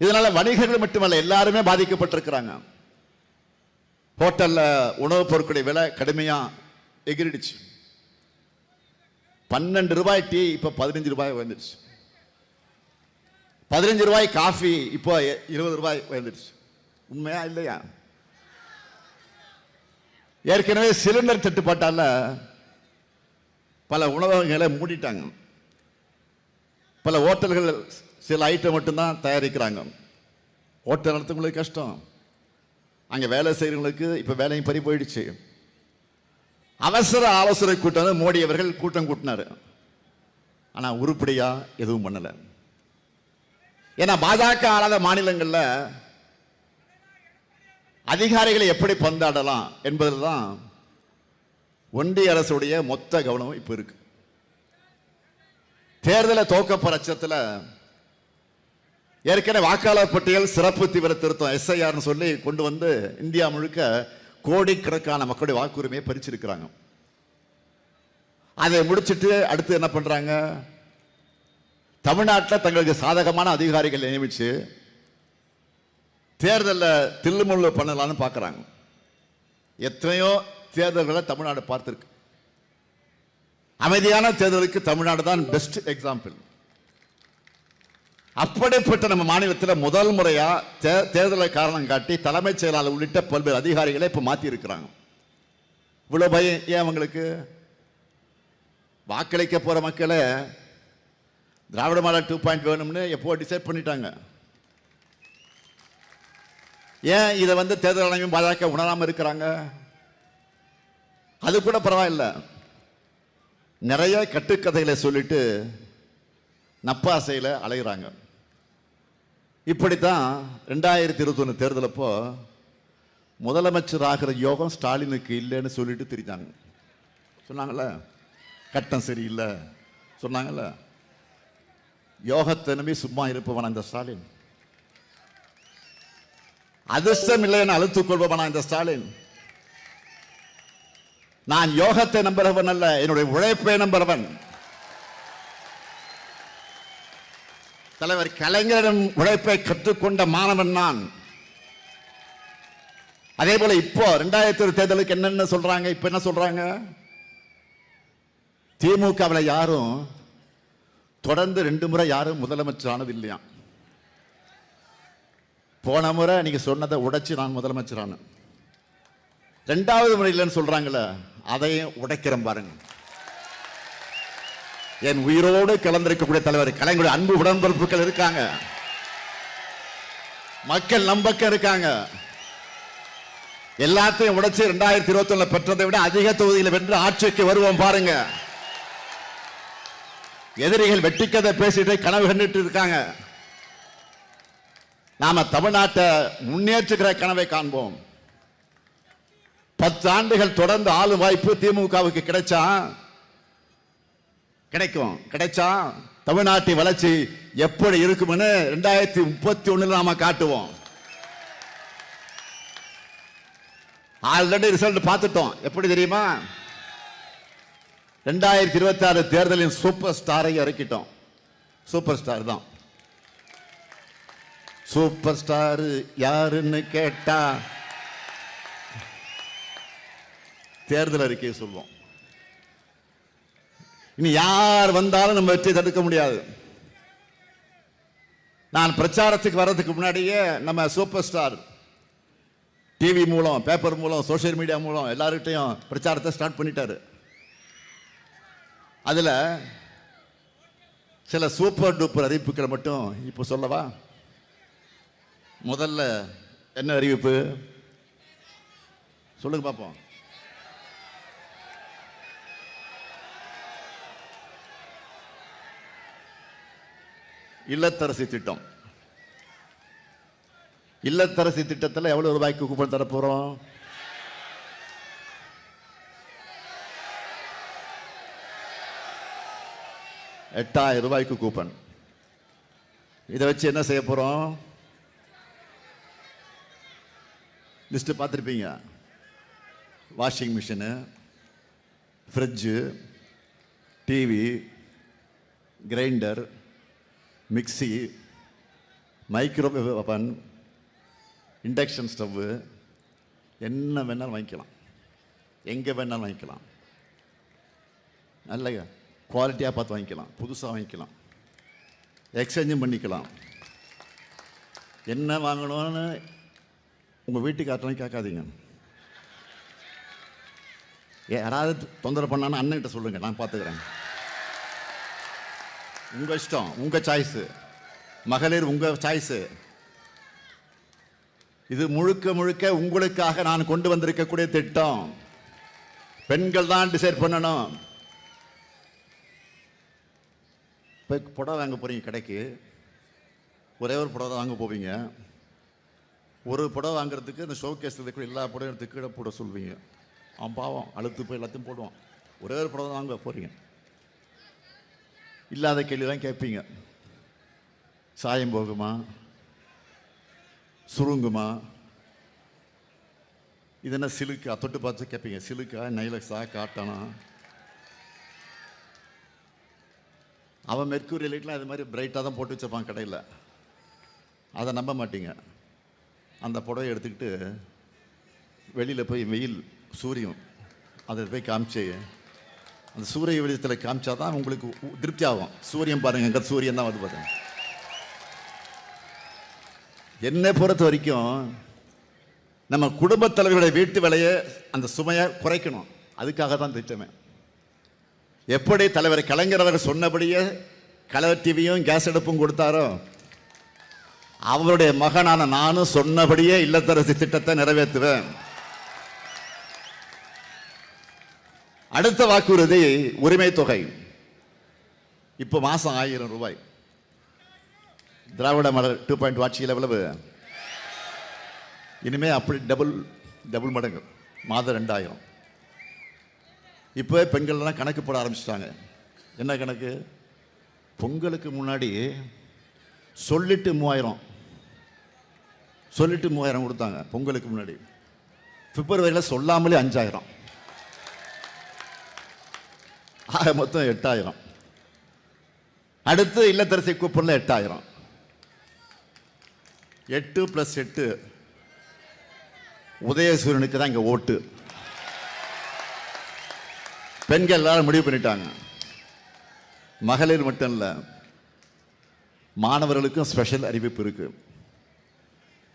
இதனால வணிகர்கள் மட்டுமல்ல எல்லாருமே பாதிக்கப்பட்டிருக்கிறாங்க. ஹோட்டல்ல உணவுப் பொருட்களுடைய விலை கடுமையா எகிரிடுச்சு. 12 ரூபாய் டீ இப்ப 15 ரூபாய் வந்துடுச்சு. 15 ரூபாய் காஃபி இப்போ 20 ரூபாய் வந்துடுச்சு. உண்மையா இல்லையா? ஏற்கனவே சிலிண்டர் தட்டுப்பாட்டால பல உணவகங்களை மூடிட்டாங்க. பல ஹோட்டல்கள் சில ஐட்டம் மட்டும்தான் தயாரிக்கிறாங்க. ஹோட்டல் நடத்துறவங்களுக்கு கஷ்டம். அங்கே வேலை செய்கிறவங்களுக்கு இப்போ வேலையும் பறி போயிடுச்சு. அவசர ஆலோசனை கூட்டம் மோடி அவர்கள் கூட்டம் கூட்டினார். ஆனால் உருப்படியா எதுவும் பண்ணலை. ஏன்னா பாஜக ஆளாத மாநிலங்களில் அதிகாரிகளை எப்படி பந்தாடலாம் என்பதில் தான் ஒன்றிய அரசுடைய மொத்த கவனம் இப்போ இருக்கு. தேர்தலை தோக்கப்படுற பட்சத்தில் ஏற்கனவே வாக்காளர் பட்டியல் சிறப்பு தீவிர திருத்தம் SIR சொல்லி கொண்டு வந்து இந்தியா முழுக்க கோடிக்கணக்கான மக்களுடைய வாக்குரிமையை பறிச்சிருக்கிறாங்க. அதை முடிச்சுட்டு அடுத்து என்ன பண்றாங்க? தமிழ்நாட்டில் தங்களுக்கு சாதகமான அதிகாரிகள் நியமிச்சு தேர்தலில் தில்லுமுள்ளு பண்ணலான்னு பார்க்குறாங்க. எத்தனையோ தேர்தல்களை தமிழ்நாடு பார்த்துருக்கு. அமைதியான தேர்தலுக்கு தமிழ்நாடு தான் பெஸ்ட் எக்ஸாம்பிள். அப்படிப்பட்ட நம்ம மாநிலத்தில் முதல் முறையா தேர்தலை காரணம் காட்டி தலைமைச் செயலாளர் உள்ளிட்ட பல்வேறு அதிகாரிகளை இப்ப மாத்தி இருக்கிறாங்க. இவ்வளவு பயம் ஏன் அவங்களுக்கு? வாக்களிக்க போற மக்களை திராவிட மாடல் 2.0 வேணும்னு எப்போ டிசைட் பண்ணிட்டாங்க. ஏன் இதை தேர்தல் ஆணையம் பாஜக உணராம இருக்கிறாங்க? அது கூட பரவாயில்ல. நிறைய கட்டுக்கதைகளை சொல்லிட்டு நப்பாசையில் அலைகிறாங்க. இப்படித்தான் 2021 தேர்தல் அப்போ முதலமைச்சர் ஆகிற யோகம் ஸ்டாலினுக்கு இல்லைன்னு சொல்லிட்டு திரிஞ்சாங்க. சொன்னாங்கல்ல, கட்டம் சரியில்லை சொன்னாங்கல்ல. யோகத்தை நம்பி சும்மா இருப்பவன் இந்த ஸ்டாலின். அதிர்ஷ்டம் இல்லை என அழுத்துக் கொள்பவனா இந்த ஸ்டாலின். நான் யோகத்தை நம்புறவன் அல்ல, என்னுடைய உழைப்பை நம்புறவன். தலைவர் கலைஞரிடம் உழைப்பை கற்றுக்கொண்ட மாணவன் நான். அதே போல இப்போ 2020 தேர்தலுக்கு என்னென்ன சொல்றாங்க? இப்ப என்ன சொல்றாங்க? திமுகவில் யாரும் தொடர்ந்து 2 முறை யாரும் முதலமைச்சர் ஆனது இல்லையா? போன முறை நீங்க சொன்னதை உடைச்சு நான் முதலமைச்சர் ஆனேன். 2வது முறை இல்லைன்னு சொல்றாங்கல்ல, அதையும் உடைக்கிறேன் பாருங்க. என் உயிரோடு கலந்திருக்கக்கூடிய தலைவர் கலைஞருடைய அன்பு உடன்பிறப்புகள் இருக்காங்க, மக்கள் நம்பக்கம் இருக்காங்க. எல்லாத்தையும் உடைச்சு 2021 பெற்றதை விட அதிக தொகுதியில் வென்று ஆட்சிக்கு வருவோம் பாருங்க. எதிரிகள் வெட்டிக்கதை பேசிட்டு கனவு கண்டுட்டு இருக்காங்க. நாம தமிழ்நாட்டை முன்னேற்றுகிற கனவை காண்போம். 10 ஆண்டுகள் தொடர்ந்து ஆளும் வாய்ப்பு திமுகவுக்கு கிடைச்சா தமிழ்நாட்டின் வளர்ச்சி எப்படி இருக்கும்னு 2031 நாம காட்டுவோம். ஆல்ரெடி ரிசல்ட் பார்த்துட்டோம். எப்படி தெரியுமா? 2026 தேர்தலின் சூப்பர் ஸ்டாரை இறக்கிட்டோம். சூப்பர் ஸ்டார் தான். சூப்பர் ஸ்டார் யாருன்னு கேட்டா தேர்தல் அறிக்கையை சொல்வோம். இனி யார் வந்தாலும் நம்ம வெற்றி தடுக்க முடியாது. நான் பிரச்சாரத்துக்கு வர்றதுக்கு முன்னாடியே நம்ம சூப்பர் ஸ்டார் டிவி மூலம், பேப்பர் மூலம், சோசியல் மீடியா மூலம் எல்லார்கிட்டையும் பிரச்சாரத்தை ஸ்டார்ட் பண்ணிட்டாரு. அதுல சில சூப்பர் டூப்பர் அறிவிப்புகளை மட்டும் இப்போ சொல்லவா? முதல்ல என்ன அறிவிப்பு சொல்லுங்க பாப்போம். இல்லத்தரசி திட்டம். இல்லத்தரசி திட்டத்தில் எவ்வளவு ரூபாய்க்கு கூப்பன் தர போறோம்? 8000 ரூபாய்க்கு கூப்பன். இதை வச்சு என்ன செய்ய போறோம்? லிஸ்ட் பார்த்துருப்பீங்க. Washing machine, fridge, TV, grinder, mixie, microwave oven, induction stove, என்ன வேணாலும் வாங்கிக்கலாம், எங்கே வேணாலும் வாங்கிக்கலாம். நல்ல குவாலிட்டியாக பார்த்து வாங்கிக்கலாம், புதுசாக வாங்கிக்கலாம், எக்ஸ்சேஞ்சும் பண்ணிக்கலாம். என்ன வாங்கணும்னு உங்கள் வீட்டுக்காரலாம் கேட்காதீங்க. யாராவது தொந்தரவு பண்ணான்னு அண்ணன்கிட்ட சொல்லுங்கள், நான் பார்த்துக்கிறேன். உங்கள் இஷ்டம், உங்கள் சாய்ஸு. மகளிர் உங்கள் சாய்ஸு. இது முழுக்க முழுக்க உங்களுக்காக நான் கொண்டு வந்திருக்கக்கூடிய திட்டம். பெண்கள் தான் டிசைட் பண்ணணும். இப்போ புடவை வாங்க போகிறீங்க கடைக்கு, ஒரே ஒரு புடவை வாங்க போவீங்க. ஒரு புடவை வாங்குறதுக்கு இந்த ஷோகேஸ் கூட எல்லா புடவை எடுத்து கீழே போட சொல்வீங்க. அவன் பாவம் அழுத்து போய் எல்லாத்தையும் போடுவான். ஒரே ஒரு புடவை வாங்க போகிறீங்க. இல்லாத கேள்விலாம் கேட்பீங்க. சாயம் போகுமா, சுருங்குமா, இது என்ன சிலுக்கா, தொட்டு பார்த்து கேட்பீங்க. சிலுக்கா, நைலக்ஸா, காட்டனா? அவன் மெர்க்கூரி லைட்லாம் இது மாதிரி பிரைட்டாக தான் போட்டு வச்சிருப்பான் கடையில். அதை நம்ப மாட்டீங்க. அந்த புடவை எடுத்துக்கிட்டு வெளியில் போய் வெயில், சூரியன் அதை போய் காமிச்சு, அந்த சூரிய வெளிச்சத்தில் காமிச்சா தான் உங்களுக்கு திருப்தி ஆகும். சூரியன் பாருங்க, எங்கே சூரியன் தான் வந்து பாருங்க. என்னை பொறுத்த வரைக்கும் நம்ம குடும்பத் தலைவருடைய வீட்டு வேலையை, அந்த சுமையை குறைக்கணும். அதுக்காக தான் திட்டமே. எப்படி தலைவர் கலைஞர் அவர் சொன்னபடியே கலர் டிவியும் கேஸ் அடுப்பும் கொடுத்தாரோ, அவருடைய மகனான நானும் சொன்னபடியே இல்லத்தரசி திட்டத்தை நிறைவேற்றுவேன். அடுத்த வாக்குறுதி உரிமை தொகை. இப்போ மாசம் 1000 ரூபாய். திராவிட மாடல் 2.0 ஆட்சியில் எவ்வளவு? இனிமே அப்படி டபுள் மடங்கு, மாதம் 2000. இப்போ பெண்கள்லாம் கணக்கு போட ஆரம்பிச்சிட்டாங்க. என்ன கணக்கு? பொங்கலுக்கு முன்னாடி சொல்லிட்டு 3000 கொடுத்தாங்க. பொங்கலுக்கு முன்னாடி பிப்ரவரியில் சொல்லாமலே 5000, ஆக மொத்தம் 8000. அடுத்து இல்லத்தரசி கூப்பனில் 8000, 8 + 8 உதயசூரியனுக்கு தான் இங்கே ஓட்டு. பெண்கள் எல்லாரும் முடிவு பண்ணிட்டாங்க. மகளிர் மட்டும் இல்லை, மாணவர்களுக்கும் ஸ்பெஷல் அறிவிப்பு இருக்கு.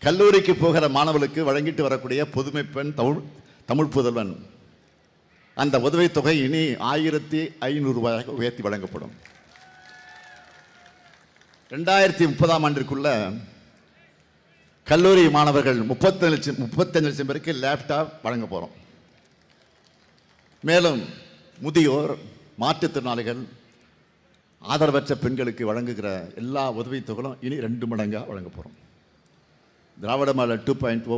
கல்லூரிக்கு போகிற மாணவர்களுக்கு வழங்கிட்டு வரக்கூடிய புதுமை பெண் தமிழ் புதல்வன் அந்த உதவித்தொகை இனி 1500 ரூபாயாக உயர்த்தி வழங்கப்படும். 2030ஆம் ஆண்டிற்குள்ள கல்லூரி மாணவர்கள் 35 லட்சம் பேருக்கு லேப்டாப் வழங்க போறோம். மேலும் முதியோர், மாற்றுத்திறனாளிகள், ஆதரவற்ற பெண்களுக்கு வழங்குகிற எல்லா உதவித்தொகையும் இனி 2 மடங்காக வழங்க போகிறோம். திராவிட மாடல் 2.0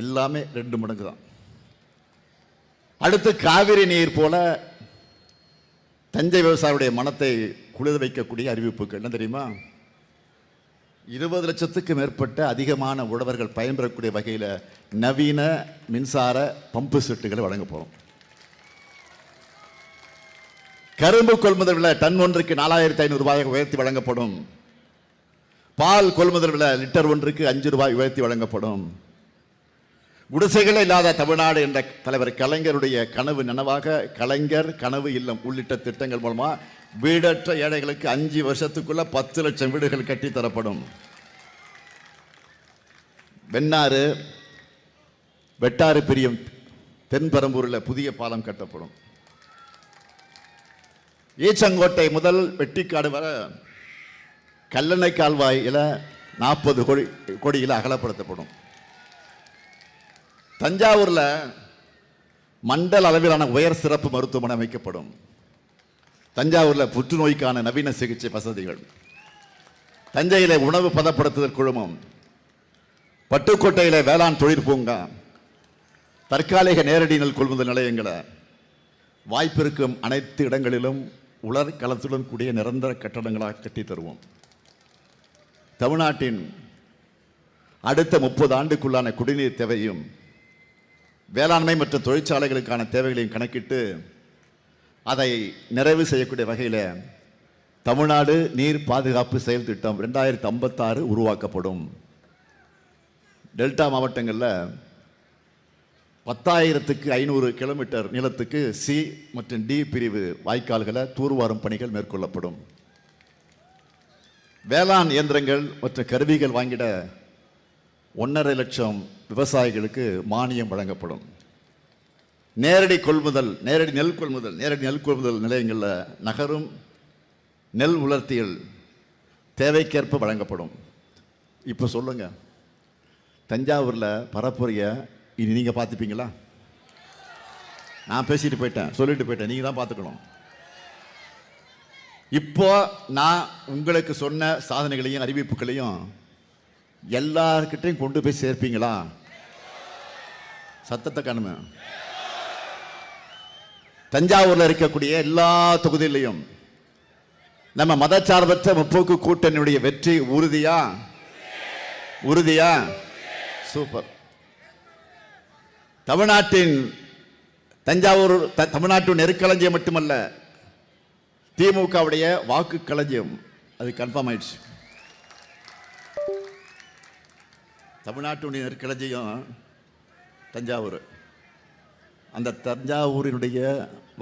எல்லாமே 2 மடங்கு தான். அடுத்து காவிரி நீர் போல தஞ்சை விவசாயியுடைய மனத்தை குளிர வைக்கக்கூடிய அறிவிப்புகள் என்ன தெரியுமா? 20 லட்சத்துக்கு மேற்பட்ட அதிகமான உழவர்கள் பயன்பெறக்கூடிய வகையில் நவீன மின்சார பம்பு செட்டுகளை வழங்க போகிறோம். கரும்பு கொள்முதல் விலை டன் ஒன்றுக்கு 4500 ரூபாயாக உயர்த்தி வழங்கப்படும். பால் கொள்முதல் விலை லிட்டர் ஒன்றுக்கு 5 ரூபாய் உயர்த்தி வழங்கப்படும். குடிசைகளே இல்லாத தமிழ்நாடு என்ற தலைவர் கலைஞருடைய கனவு நனவாக கலைஞர் கனவு இல்லம் உள்ளிட்ட திட்டங்கள் மூலமா வீடற்ற ஏழைகளுக்கு 5 வருஷத்துக்குள்ள 10 லட்சம் வீடுகள் கட்டித்தரப்படும். வெண்ணாறு வெட்டாறு பிரியும் தென்பெரம்பூரில் புதிய பாலம் கட்டப்படும். ஈச்சங்கோட்டை முதல் வெட்டிக்காடு வர கல்லணை கால்வாயில் 40 கோடியில் அகலப்படுத்தப்படும். தஞ்சாவூரில் மண்டல அளவிலான உயர் சிறப்பு மருத்துவமனை அமைக்கப்படும். தஞ்சாவூரில் புற்றுநோய்க்கான நவீன சிகிச்சை வசதிகள், தஞ்சையில் உணவு பதப்படுத்துதல் குழுமம், பட்டுக்கோட்டையில் வேளாண் தொழிற்பூங்கா, தற்காலிக நேரடி நெல் கொள்முதல் நிலையங்களை, வாய்ப்பிருக்கும் அனைத்து இடங்களிலும் உலர் கலத்துடன் கூடிய நிரந்தர கட்டடங்களாக கட்டித் தருவோம். தமிழ்நாட்டின் அடுத்த 30 ஆண்டுக்குள்ளான குடிநீர் தேவையும் வேளாண்மை மற்றும் தொழிற்சாலைகளுக்கான தேவைகளையும் கணக்கிட்டு அதை நிறைவு செய்யக்கூடிய வகையில் தமிழ்நாடு நீர் பாதுகாப்பு செயல் திட்டம் 2056 உருவாக்கப்படும். டெல்டா மாவட்டங்களில் 10,500 கிலோமீட்டர் நீளத்துக்கு சி மற்றும் டி பிரிவு வாய்க்கால்களை தூர்வாரும் பணிகள் மேற்கொள்ளப்படும். வேளாண் இயந்திரங்கள் மற்றும் கருவிகள் வாங்கிட 1.5 லட்சம் விவசாயிகளுக்கு மானியம் வழங்கப்படும். நேரடி நெல் கொள்முதல் நிலையங்களில் நகரும் நெல் உலர்த்திகள் தேவைக்கேற்ப வழங்கப்படும். இப்போ சொல்லுங்க, தஞ்சாவூரில் பரப்புரைய இனி நீங்கள் பார்த்துப்பீங்களா? நான் பேசிட்டு போயிட்டேன், சொல்லிட்டு போயிட்டேன், நீங்கள் தான் பார்த்துக்கணும். இப்போ நான் உங்களுக்கு சொன்ன சாதனைகளையும் அறிவிப்புகளையும் எல்லார்கிட்டையும் கொண்டு போய் சேர்ப்பீங்களா? சத்தத்தை காணுமே. தஞ்சாவூரில் இருக்கக்கூடிய எல்லா தொகுதியிலையும் நம்ம மதச்சார்பற்ற முற்போக்கு கூட்டணியுடைய வெற்றி உறுதியா? சூப்பர். தமிழ்நாட்டின் நெருக்களஞ்சியம் மட்டுமல்ல, திமுகவுடைய வாக்கு களஞ்சியம். அது கன்ஃபார்ம் ஆயிடுச்சு. தமிழ்நாட்டுடைய நெருக்களஞ்சியம் தஞ்சாவூர். அந்த தஞ்சாவூரினுடைய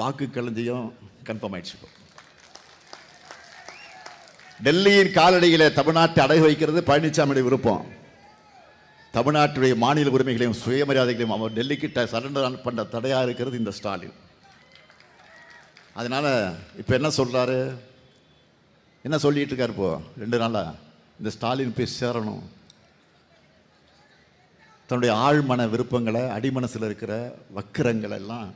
வாக்கு களஞ்சியம் கன்ஃபார்ம் ஆயிடுச்சு. டெல்லியின் காலடியில் தமிழ்நாட்டை அடகு வைக்கிறது பழனிசாமியுடைய விருப்பம். தமிழ்நாட்டுடைய மாநில உரிமைகளையும் சுயமரியாதைகளையும் அவர் டெல்லிக்கிட்ட சரண்டர் பண்ண தடையாக இருக்கிறது இந்த ஸ்டாலின். அதனால இப்போ என்ன சொல்றாரு, என்ன சொல்லிட்டு இருக்காரு? இப்போ 2 நாளா இந்த ஸ்டாலின் போய் சேரணும், தன்னுடைய ஆழ்மன விருப்பங்களை, அடிமனசில் இருக்கிற வக்கிரங்களை எல்லாம்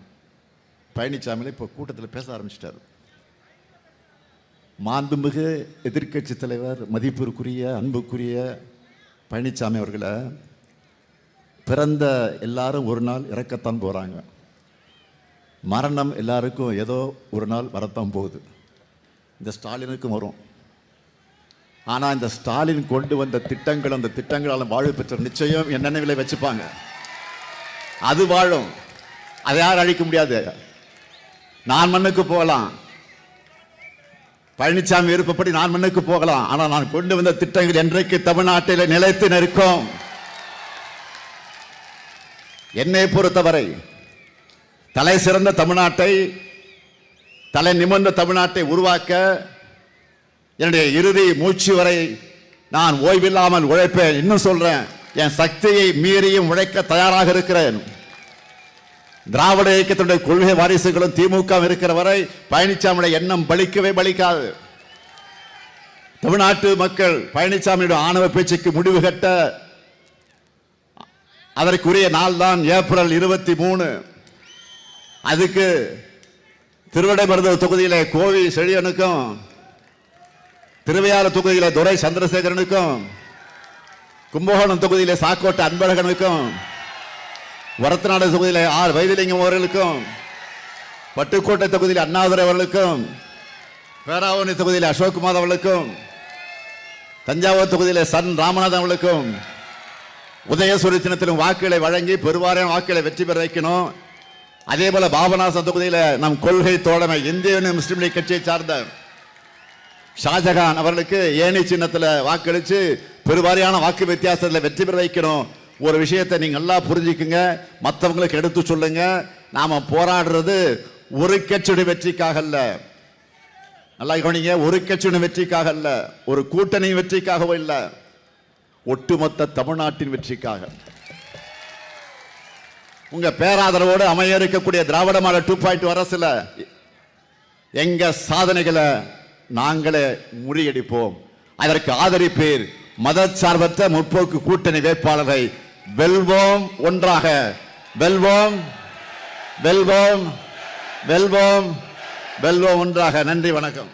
பழனிசாமியில் இப்போ கூட்டத்தில் பேச ஆரம்பிச்சிட்டார். மாண்புமிகு எதிர்க்கட்சி தலைவர், மதிப்பிற்குரிய அன்புக்குரிய பழனிசாமி அவர்களை பிறந்த எல்லாரும் ஒரு நாள் இறக்கத்தான் போகிறாங்க. மரணம் எல்லாருக்கும் ஏதோ ஒரு நாள் வரத்தான் போகுது. இந்த ஸ்டாலினுக்கும் வரும். ஆனா இந்த ஸ்டாலின் கொண்டு வந்த திட்டங்கள், அந்த திட்டங்களால் வாழ்வு பெற்ற நிச்சயம் என் நினைவில் வச்சுப்பாங்க. அது வாழும், அதை யாரும் அழிக்க முடியாது. நான் மண்ணுக்கு போகலாம், பழனிசாமி விருப்பப்படி நான் மண்ணுக்கு போகலாம், ஆனால் நான் கொண்டு வந்த திட்டங்கள் என்றைக்கு தமிழ்நாட்டில் நிலைத்து நிற்கும். என்னை பொறுத்தவரை தலை சிறந்த தமிழ்நாட்டை, தலை நிமிர்ந்த தமிழ்நாட்டை உருவாக்க என்னுடைய இறுதி மூச்சு வரை நான் ஓய்வில்லாமல் உழைப்பேன். இன்னும் சொல்றேன், என் சக்தியை மீறியும் உழைக்க தயாராக இருக்கிறேன். திராவிட இயக்கத்தினுடைய கொள்கை வாரிசுகளும் திமுக இருக்கிற வரை பழனிசாமியுடைய எண்ணம் பலிக்கவே பலிக்காது. தமிழ்நாட்டு மக்கள் பழனிசாமியுடைய ஆணவ பேச்சுக்கு முடிவு கட்ட அதற்குரிய நாள் தான் ஏப்ரல் 23. அதுக்கு திருவிடைமருதூர் தொகுதியிலே கோவி செழியனுக்கும், திருவையாறு தொகுதியிலே துரை சந்திரசேகரனுக்கும், கும்பகோணம் தொகுதியிலே சாக்கோட்டை அன்பழகனுக்கும், வரத்தநாடு தொகுதியிலே ஆர் வைத்திலிங்கம் அவர்களுக்கும், பட்டுக்கோட்டை தொகுதியில் அண்ணாதுரை அவர்களுக்கும், பேராவூரணி தொகுதியில் அசோக்குமார் அவர்களுக்கும், தஞ்சாவூர் தொகுதியிலே சன் ராமநாதன் அவர்களுக்கும் உதயசூரி சின்னத்திலும் வாக்குகளை வழங்கி பெருவாரியான வாக்குகளை வெற்றி பெற வைக்கணும். அதே போல பாபநாசம் தொகுதியில் நம் கொள்கை தோழமை இந்திய முஸ்லீம் லீக் கட்சியை சார்ந்த ஷாஜகான் அவர்களுக்கு ஏணி சின்னத்தில் வாக்களித்து பெருவாரியான வாக்கு வித்தியாசத்தில் வெற்றி பெற வைக்கணும். ஒரு விஷயத்தை நீங்க நல்லா புரிஞ்சுக்குங்க, மற்றவங்களுக்கு எடுத்து சொல்லுங்க. நாம போராடுறது ஒரு கட்சியுடைய வெற்றிக்காக அல்ல, நல்லா கவனிங்க, ஒரு கட்சியுடைய வெற்றிக்காக அல்ல, ஒரு கூட்டணி வெற்றிக்காகவோ இல்ல, ஒட்டுமொத்த தமிழ்நாட்டின் வெற்றிக்காக. உங்க பேராதரவோடு அமைய இருக்கக்கூடிய திராவிட மாடல் 2.0 அரசுல எங்க சாதனைகளை நாங்களே முறியடிப்போம். அதற்கு ஆதரிப்பீர். மதச்சார்பற்ற முற்போக்கு கூட்டணி வேட்பாளரை வெல்வோம், ஒன்றாக வெல்வோம், வெல்வோம், வெல்வோம், வெல்வோம் ஒன்றாக. நன்றி, வணக்கம்.